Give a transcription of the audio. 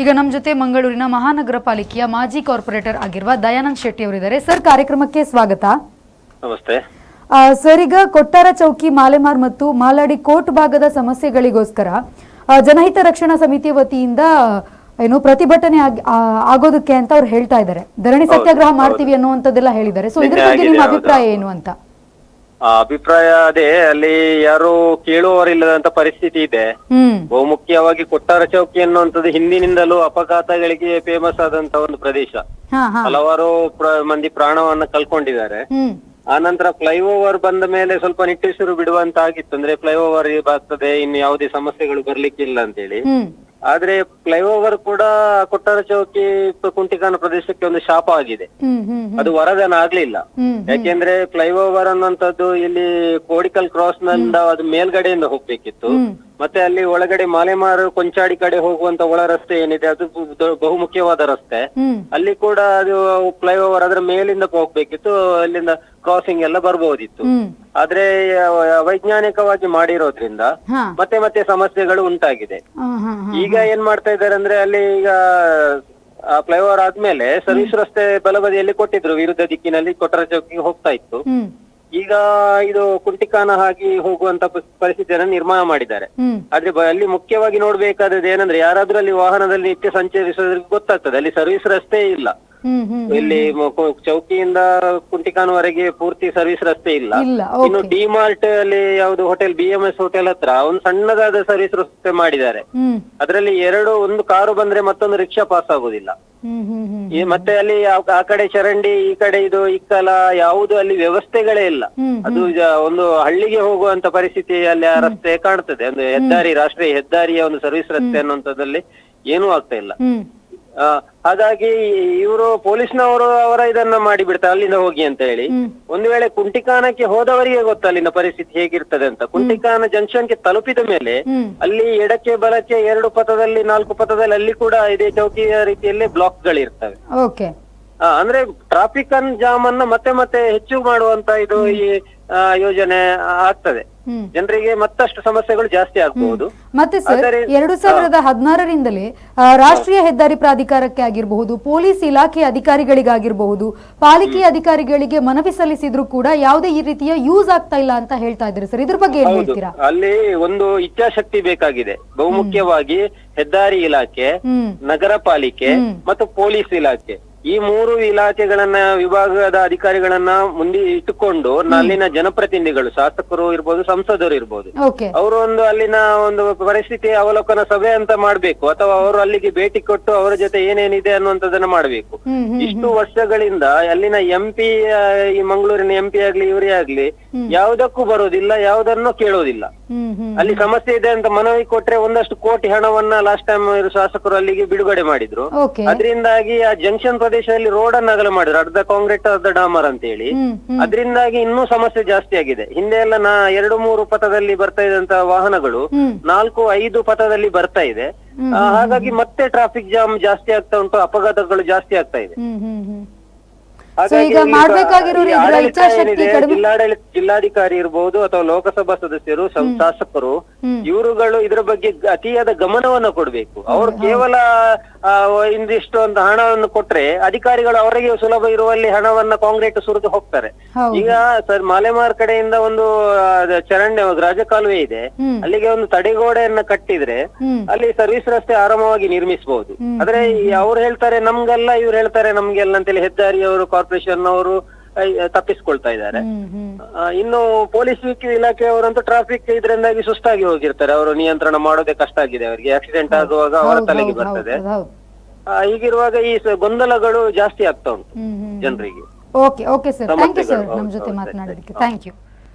ಈಗ ನಮ್ಮ ಜೊತೆ ಮಂಗಳೂರಿನ ಮಹಾನಗರ ಪಾಲಿಕೆಯ ಮಾಜಿ ಕಾರ್ಪೊರೇಟರ್ ಆಗಿರುವ ದಯಾನಂದ್ ಶೆಟ್ಟಿ ಅವರಿದ್ದಾರೆ. ಸರ್, ಕಾರ್ಯಕ್ರಮಕ್ಕೆ ಸ್ವಾಗತ. ನಮಸ್ತೆ ಸರ್, ಈಗ ಕೊಟ್ಟಾರ ಚೌಕಿ, ಮಾಲೆಮಾರ್ ಮತ್ತು ಮಾಲಾಡಿ ಕೋರ್ಟ್ ಭಾಗದ ಸಮಸ್ಯೆಗಳಿಗೋಸ್ಕರ ಜನಹಿತ ರಕ್ಷಣಾ ಸಮಿತಿಯ ವತಿಯಿಂದ ಏನು ಪ್ರತಿಭಟನೆ ಆಗೋದಕ್ಕೆ ಅಂತ ಅವ್ರು ಹೇಳ್ತಾ ಇದ್ದಾರೆ. ಧರಣಿ ಸತ್ಯಾಗ್ರಹ ಮಾಡ್ತೀವಿ ಅನ್ನುವಂಥದ್ದೆಲ್ಲ ಹೇಳಿದ್ದಾರೆ. ಸೊ ಇದ್ರ ಬಗ್ಗೆ ನಿಮ್ಮ ಅಭಿಪ್ರಾಯ ಏನು ಅಂತ? ಅಭಿಪ್ರಾಯ ಅದೇ, ಅಲ್ಲಿ ಯಾರು ಕೇಳುವವರಿಲ್ಲದಂತ ಪರಿಸ್ಥಿತಿ ಇದೆ. ಬಹುಮುಖ್ಯವಾಗಿ ಕೊಟ್ಟಾರ ಚೌಕಿ ಅನ್ನುವಂಥದ್ದು ಹಿಂದಿನಿಂದಲೂ ಅಪಘಾತಗಳಿಗೆ ಫೇಮಸ್ ಆದಂತ ಒಂದು ಪ್ರದೇಶ. ಹಲವಾರು ಮಂದಿ ಪ್ರಾಣವನ್ನ ಕಳ್ಕೊಂಡಿದ್ದಾರೆ. ಆ ನಂತರ ಫ್ಲೈಓವರ್ ಬಂದ ಮೇಲೆ ಸ್ವಲ್ಪ ನಿಟ್ಟುಸಿರು ಬಿಡುವಂತಾಗಿತ್ತು. ಅಂದ್ರೆ ಫ್ಲೈಓವರ್ ಬರ್ತದೆ, ಇನ್ನು ಯಾವುದೇ ಸಮಸ್ಯೆಗಳು ಬರ್ಲಿಕ್ಕಿಲ್ಲ ಅಂತೇಳಿ. ಆದ್ರೆ ಫ್ಲೈಓವರ್ ಕೂಡ ಕೊಟ್ಟಾರ ಚೌಕಿ ಕುಂಟಿಕಾನ ಪ್ರದೇಶಕ್ಕೆ ಒಂದು ಶಾಪ ಆಗಿದೆ. ಅದು ವರದಾನ ಆಗ್ಲಿಲ್ಲ. ಯಾಕೆಂದ್ರೆ ಫ್ಲೈಓವರ್ ಅನ್ನುವಂಥದ್ದು ಇಲ್ಲಿ ಕೋಡಿಕಲ್ ಕ್ರಾಸ್ ನಿಂದ ಅದು ಮೇಲ್ಗಡೆಯಿಂದ ಹೋಗ್ಬೇಕಿತ್ತು. ಮತ್ತೆ ಅಲ್ಲಿ ಒಳಗಡೆ ಮಾಲೆಮಾರು ಕೊಂಚಾಡಿ ಕಡೆ ಹೋಗುವಂತ ಒಳ ರಸ್ತೆ ಏನಿದೆ ಅದು ಬಹುಮುಖ್ಯವಾದ ರಸ್ತೆ. ಅಲ್ಲಿ ಕೂಡ ಅದು ಫ್ಲೈಓವರ್ ಅದರ ಮೇಲಿಂದ ಹೋಗ್ಬೇಕಿತ್ತು. ಅಲ್ಲಿಂದ ಕ್ರಾಸಿಂಗ್ ಎಲ್ಲ ಬರ್ಬಹುದಿತ್ತು. ಆದ್ರೆ ವೈಜ್ಞಾನಿಕವಾಗಿ ಮಾಡಿರೋದ್ರಿಂದ ಮತ್ತೆ ಮತ್ತೆ ಸಮಸ್ಯೆಗಳು ಉಂಟಾಗಿದೆ. ಈಗ ಏನ್ ಮಾಡ್ತಾ ಇದ್ದಾರೆ ಅಂದ್ರೆ, ಅಲ್ಲಿ ಈಗ ಫ್ಲೈಓವರ್ ಆದ್ಮೇಲೆ ಸರ್ವಿಸ್ ರಸ್ತೆ ಬಲಬದಿಯಲ್ಲಿ ಕೊಟ್ಟಿದ್ರು, ವಿರುದ್ಧ ದಿಕ್ಕಿನಲ್ಲಿ ಕೊಟ್ಟಾರ ಚೌಕಿಗೆ ಹೋಗ್ತಾ ಇತ್ತು. ಈಗ ಇದು ಕುಂಟಿಕಾನ ಆಗಿ ಹೋಗುವಂತ ಪರಿಸ್ಥಿತಿಯನ್ನು ನಿರ್ಮಾಣ ಮಾಡಿದ್ದಾರೆ. ಆದ್ರೆ ಅಲ್ಲಿ ಮುಖ್ಯವಾಗಿ ನೋಡ್ಬೇಕಾದದ್ದು ಏನಂದ್ರೆ, ಯಾರಾದ್ರೂ ಅಲ್ಲಿ ವಾಹನದಲ್ಲಿ ನಿತ್ಯ ಸಂಚರಿಸೋದ್ರಿಗೆ ಗೊತ್ತಾಗ್ತದೆ, ಅಲ್ಲಿ ಸರ್ವಿಸ್ ರಸ್ತೆ ಇಲ್ಲ. ಇಲ್ಲಿ ಚೌಕಿಯಿಂದ ಕುಂಟಿಕಾನವರೆಗೆ ಪೂರ್ತಿ ಸರ್ವಿಸ್ ರಸ್ತೆ ಇಲ್ಲ. ಇನ್ನು ಡಿಮಾರ್ಟ್ ಅಲ್ಲಿ ಯಾವ್ದು ಹೋಟೆಲ್ BMS ಹೋಟೆಲ್ ಹತ್ರ ಒಂದು ಸಣ್ಣದಾದ ಸರ್ವಿಸ್ ರಸ್ತೆ ಮಾಡಿದ್ದಾರೆ. ಅದರಲ್ಲಿ ಒಂದು ಕಾರು ಬಂದ್ರೆ ಮತ್ತೊಂದು ರಿಕ್ಷಾ ಪಾಸ್ ಆಗುದಿಲ್ಲ. ಮತ್ತೆ ಅಲ್ಲಿ ಆ ಕಡೆ ಚರಂಡಿ, ಈ ಕಡೆ ಇದು ಇಕ್ಕಲ, ಯಾವುದು ಅಲ್ಲಿ ವ್ಯವಸ್ಥೆಗಳೇ ಇಲ್ಲ. ಅದು ಒಂದು ಹಳ್ಳಿಗೆ ಹೋಗುವಂತ ಪರಿಸ್ಥಿತಿ ಅಲ್ಲಿ ಆ ರಸ್ತೆ ಕಾಣ್ತದೆ. ಒಂದು ಹೆದ್ದಾರಿ, ರಾಷ್ಟ್ರೀಯ ಹೆದ್ದಾರಿಯ ಒಂದು ಸರ್ವಿಸ್ ರಸ್ತೆ ಅನ್ನುವಂಥದ್ದಲ್ಲಿ ಏನೂ ಆಗ್ತಾ ಇಲ್ಲ. ಹಾಗಾಗಿ ಇವರು ಪೊಲೀಸ್ನವರು ಇದನ್ನ ಮಾಡಿ ಬಿಡ್ತಾರೆ, ಅಲ್ಲಿಂದ ಹೋಗಿ ಅಂತ ಹೇಳಿ. ಒಂದು ವೇಳೆ ಕುಂಟಿಕಾನಕ್ಕೆ ಹೋದವರಿಗೆ ಗೊತ್ತ ಅಲ್ಲಿನ ಪರಿಸ್ಥಿತಿ ಹೇಗಿರ್ತದೆ ಅಂತ. ಕುಂಟಿಕಾನ ಜಂಕ್ಷನ್ಗೆ ತಲುಪಿದ ಮೇಲೆ ಅಲ್ಲಿ ಎಡಕ್ಕೆ ಬಲಕ್ಕೆ 2 ಪಥದಲ್ಲಿ 4 ಪಥದಲ್ಲಿ ಅಲ್ಲಿ ಕೂಡ ಇದೇ ಚೌಕಿಯ ರೀತಿಯಲ್ಲಿ ಬ್ಲಾಕ್ ಗಳಿರ್ತವೆ. ಅಂದ್ರೆ ಟ್ರಾಫಿಕ್ ಜಾಮ್ ಅನ್ನ ಮತ್ತೆ ಮತ್ತೆ ಹೆಚ್ಚು ಮಾಡುವಂತ ಇದು ಈ ಯೋಜನೆ ಆಗ್ತದೆ. ಜನರಿಗೆ ಮತ್ತಷ್ಟು ಸಮಸ್ಯೆಗಳು ಜಾಸ್ತಿ ಆಗಬಹುದು. ಮತ್ತೆ ಸರ್, 2016ರಿಂದಲೇ ರಾಷ್ಟ್ರೀಯ ಹೆದ್ದಾರಿ ಪ್ರಾಧಿಕಾರಕ್ಕೆ ಆಗಿರಬಹುದು, ಪೊಲೀಸ್ ಇಲಾಖೆ ಅಧಿಕಾರಿಗಳಿಗಾಗಿರಬಹುದು, ಪಾಲಿಕೆಯ ಅಧಿಕಾರಿಗಳಿಗೆ ಮನವಿ ಸಲ್ಲಿಸಿದ್ರು ಕೂಡ ಯಾವುದೇ ಈ ರೀತಿಯ ಯೂಸ್ ಆಗ್ತಾ ಇಲ್ಲ ಅಂತ ಹೇಳ್ತಾ ಇದ್ದಾರೆ ಸರ್. ಇದ್ರ ಬಗ್ಗೆ ಏನ್ ಹೇಳ್ತೀರಾ? ಅಲ್ಲಿ ಒಂದು ಇಚ್ಛಾಶಕ್ತಿ ಬೇಕಾಗಿದೆ. ಬಹುಮುಖ್ಯವಾಗಿ ಹೆದ್ದಾರಿ ಇಲಾಖೆ, ನಗರ ಪಾಲಿಕೆ ಮತ್ತು ಪೊಲೀಸ್ ಇಲಾಖೆ, ಈ 3 ಇಲಾಖೆಗಳನ್ನ, ವಿಭಾಗದ ಅಧಿಕಾರಿಗಳನ್ನ ಮುಂದೆ ಇಟ್ಟುಕೊಂಡು ಅಲ್ಲಿನ ಜನಪ್ರತಿನಿಧಿಗಳು, ಶಾಸಕರು ಇರ್ಬೋದು, ಸಂಸದರು ಇರ್ಬೋದು, ಅವರು ಅಲ್ಲಿನ ಒಂದು ಪರಿಸ್ಥಿತಿ ಅವಲೋಕನ ಸಭೆ ಅಂತ ಮಾಡ್ಬೇಕು. ಅಥವಾ ಅವರು ಅಲ್ಲಿಗೆ ಭೇಟಿ ಕೊಟ್ಟು ಅವರ ಜೊತೆ ಏನೇನಿದೆ ಅನ್ನುವಂಥದ್ದನ್ನ ಮಾಡ್ಬೇಕು. ಇಷ್ಟು ವರ್ಷಗಳಿಂದ ಅಲ್ಲಿನ MP, ಈ ಮಂಗಳೂರಿನ MP ಆಗ್ಲಿ ಇವರೇ ಆಗ್ಲಿ ಯಾವುದಕ್ಕೂ ಬರೋದಿಲ್ಲ, ಯಾವುದನ್ನು ಕೇಳೋದಿಲ್ಲ. ಅಲ್ಲಿ ಸಮಸ್ಯೆ ಇದೆ ಅಂತ ಮನವಿ ಕೊಟ್ರೆ ಒಂದಷ್ಟು ಕೋಟಿ ಹಣವನ್ನ ಲಾಸ್ಟ್ ಟೈಮ್ ಶಾಸಕರು ಅಲ್ಲಿಗೆ ಬಿಡುಗಡೆ ಮಾಡಿದ್ರು. ಅದರಿಂದಾಗಿ ಆ ಜಂಕ್ಷನ್ ಪ್ರದೇಶದಲ್ಲಿ ರೋಡ್ ಅನ್ನ ಅಗಲ ಮಾಡಿದ್ರು, ಅರ್ಧ ಕಾಂಕ್ರೀಟ್ ಅರ್ಧ ಡಾಮರ್ ಅಂತ ಹೇಳಿ. ಅದರಿಂದಾಗಿ ಇನ್ನೂ ಸಮಸ್ಯೆ ಜಾಸ್ತಿ ಆಗಿದೆ. ಹಿಂದೆ ಎಲ್ಲ 2-3 ಪಥದಲ್ಲಿ ಬರ್ತಾ ಇದ್ದಂತ ವಾಹನಗಳು 4-5 ಪಥದಲ್ಲಿ ಬರ್ತಾ ಇದೆ. ಹಾಗಾಗಿ ಮತ್ತೆ ಟ್ರಾಫಿಕ್ ಜಾಮ್ ಜಾಸ್ತಿ ಆಗ್ತಾ ಉಂಟು, ಅಪಘಾತಗಳು ಜಾಸ್ತಿ ಆಗ್ತಾ ಇದೆ. ಜಿಲ್ಲಾಧಿಕಾರಿ ಇರ್ಬೋದು ಅಥವಾ ಲೋಕಸಭಾ ಸದಸ್ಯರು, ಶಾಸಕರು, ಇವರುಗಳು ಇದ್ರ ಬಗ್ಗೆ ಅತಿಯಾದ ಗಮನವನ್ನು ಕೊಡ್ಬೇಕು. ಅವರು ಕೇವಲ ಇಂದಿಷ್ಟು ಅಂತ ಹಣವನ್ನು ಕೊಟ್ರೆ ಅಧಿಕಾರಿಗಳು ಅವರಿಗೆ ಸುಲಭ ಇರುವಲ್ಲಿ ಹಣವನ್ನ ಕಾಂಕ್ರೀಟ್ ಸುರಿದು ಹೋಗ್ತಾರೆ. ಈಗ ಸರ್, ಮಾಲೆಮಾರ್ ಕಡೆಯಿಂದ ಒಂದು ಚರಂಡಿ ರಾಜಕಾಲುವೆ ಇದೆ, ಅಲ್ಲಿಗೆ ಒಂದು ತಡೆಗೋಡೆಯನ್ನ ಕಟ್ಟಿದ್ರೆ ಅಲ್ಲಿ ಸರ್ವಿಸ್ ರಸ್ತೆ ಆರಾಮವಾಗಿ ನಿರ್ಮಿಸಬಹುದು. ಆದ್ರೆ ಅವ್ರು ಹೇಳ್ತಾರೆ ನಮ್ಗೆಲ್ಲ, ಇವ್ರು ಹೇಳ್ತಾರೆ ನಮ್ಗೆಲ್ಲ ಅಂತೇಳಿ ಹೆದ್ದಾರಿಯವರು, ಕಾರ್ಪೊರೇಷನ್ ಅವರು ತಪ್ಪಿಸ್ಕೊಳ್ತಾ ಇದ್ದಾರೆ. ಇನ್ನು ಪೊಲೀಸ್ ಇಲಾಖೆಯವರಂತೂ ಟ್ರಾಫಿಕ್ ಇದರಿಂದಾಗಿ ಸುಸ್ತಾಗಿ ಹೋಗಿರ್ತಾರೆ. ಅವರು ನಿಯಂತ್ರಣ ಮಾಡೋದೇ ಕಷ್ಟ ಆಗಿದೆ ಅವರಿಗೆ. ಆಕ್ಸಿಡೆಂಟ್ ಆಗುವಾಗ ಅವರ ತಲೆಗೆ ಬರ್ತದೆ. ಹೀಗಿರುವಾಗ ಈ ಗೊಂದಲಗಳು ಜಾಸ್ತಿ ಆಗ್ತಾ ಉಂಟು ಜನರಿಗೆ. Okay sir, thank you sir, ನಮ್ಮ ಜೊತೆ ಮಾತನಾಡೋದಕ್ಕೆ ಥ್ಯಾಂಕ್ ಯು.